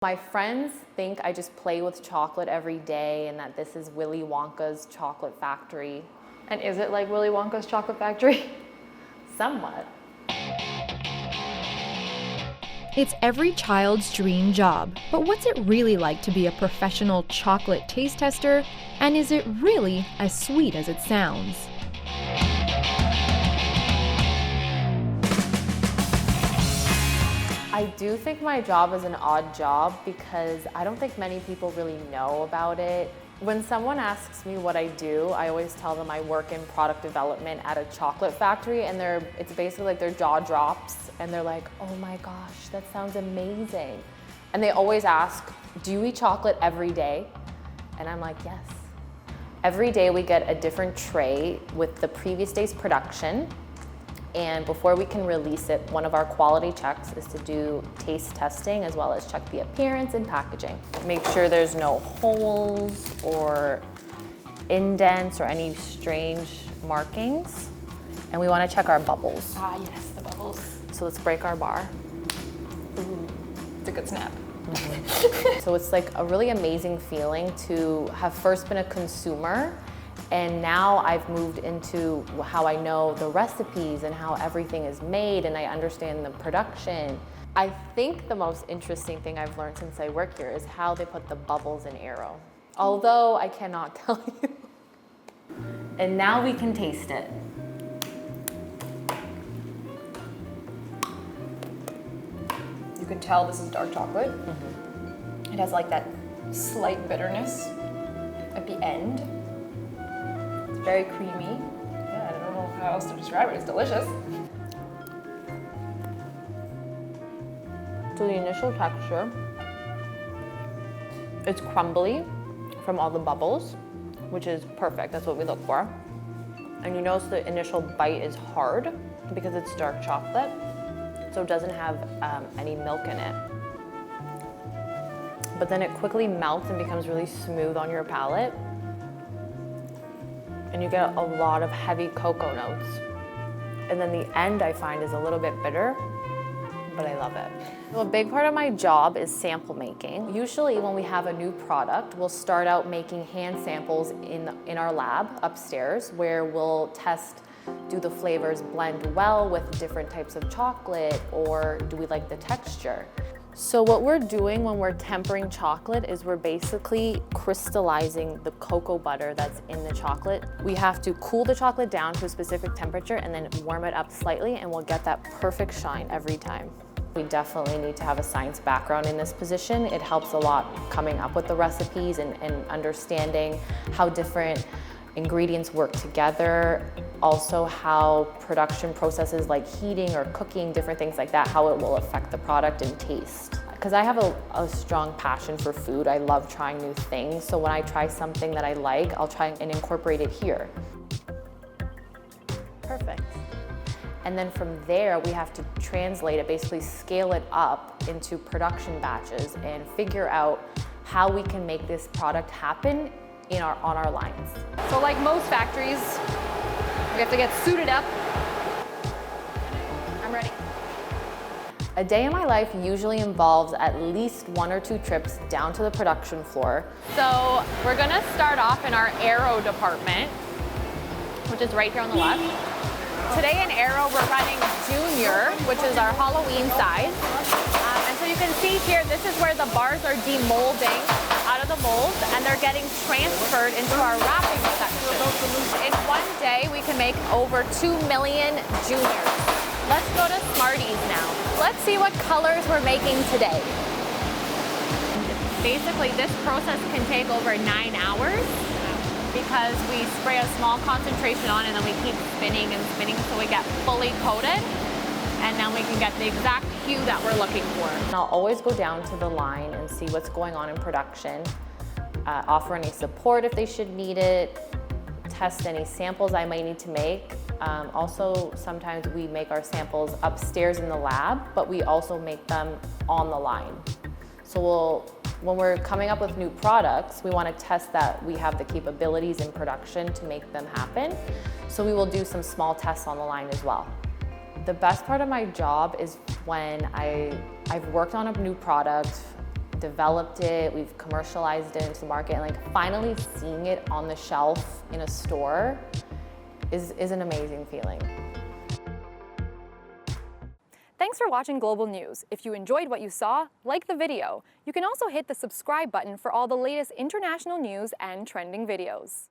My friends think I just play with chocolate every day and that this is Willy Wonka's chocolate factory. And is it like Willy Wonka's chocolate factory? Somewhat. It's every child's dream job, but what's it really like to be a professional chocolate taste tester? And is it really as sweet as it sounds? I do think my job is an odd job because I don't think many people really know about it. When someone asks me what I do, I always tell them I work in product development at a chocolate factory, and it's basically like their jaw drops and they're like, oh my gosh, that sounds amazing. And they always ask, do you eat chocolate every day? And I'm like, yes. Every day we get a different tray with the previous day's production. And before we can release it, one of our quality checks is to do taste testing as well as check the appearance and packaging. Make sure there's no holes or indents or any strange markings. And we want to check our bubbles. Ah, yes, the bubbles. So let's break our bar. Ooh, it's a good snap. So it's like a really amazing feeling to have first been a consumer, and now I've moved into how I know the recipes and how everything is made, and I understand the production. I think the most interesting thing I've learned since I work here is how they put the bubbles in Aero. Although I cannot tell you. And now we can taste it. You can tell this is dark chocolate. Mm-hmm. It has like that slight bitterness at the end. Very creamy. Yeah, I don't know how else to describe it. It's delicious. So the initial texture, it's crumbly from all the bubbles, which is perfect. That's what we look for. And you notice the initial bite is hard because it's dark chocolate, so it doesn't have any milk in it. But then it quickly melts and becomes really smooth on your palate. And you get a lot of heavy cocoa notes. And then the end I find is a little bit bitter, but I love it. So a big part of my job is sample making. Usually when we have a new product, we'll start out making hand samples in our lab upstairs, where we'll test, do the flavors blend well with different types of chocolate, or do we like the texture? So what we're doing when we're tempering chocolate is we're basically crystallizing the cocoa butter that's in the chocolate. We have to cool the chocolate down to a specific temperature and then warm it up slightly, and we'll get that perfect shine every time. We definitely need to have a science background in this position. It helps a lot coming up with the recipes and understanding how different ingredients work together. Also how production processes like heating or cooking, different things like that, how it will affect the product and taste. Because I have a strong passion for food. I love trying new things. So when I try something that I like, I'll try and incorporate it here. Perfect. And then from there, we have to translate it, basically scale it up into production batches and figure out how we can make this product happen on our lines. So like most factories, we have to get suited up. I'm ready. A day in my life usually involves at least 1 or 2 trips down to the production floor. So we're gonna start off in our Aero department, which is right here on the left. Today in Aero, we're running Junior, which is our Halloween size. And so you can see here, this is where the bars are demolding out of the molds, and they're getting transferred into our wrapping section. In one day, we can make over 2 million Juniors. Let's go to Smarties now. Let's see what colors we're making today. Basically, this process can take over 9 hours because we spray a small concentration on and then we keep spinning and spinning so we get fully coated, and then we can get the exact hue that we're looking for. And I'll always go down to the line and see what's going on in production, offer any support if they should need it, test any samples I might need to make. Also, sometimes we make our samples upstairs in the lab, but we also make them on the line. So when we're coming up with new products, we want to test that we have the capabilities in production to make them happen. So we will do some small tests on the line as well. The best part of my job is when I've worked on a new product, developed it, we've commercialized it into the market, and like finally seeing it on the shelf in a store is an amazing feeling. Thanks for watching Global News. If you enjoyed what you saw, like the video. You can also hit the subscribe button for all the latest international news and trending videos.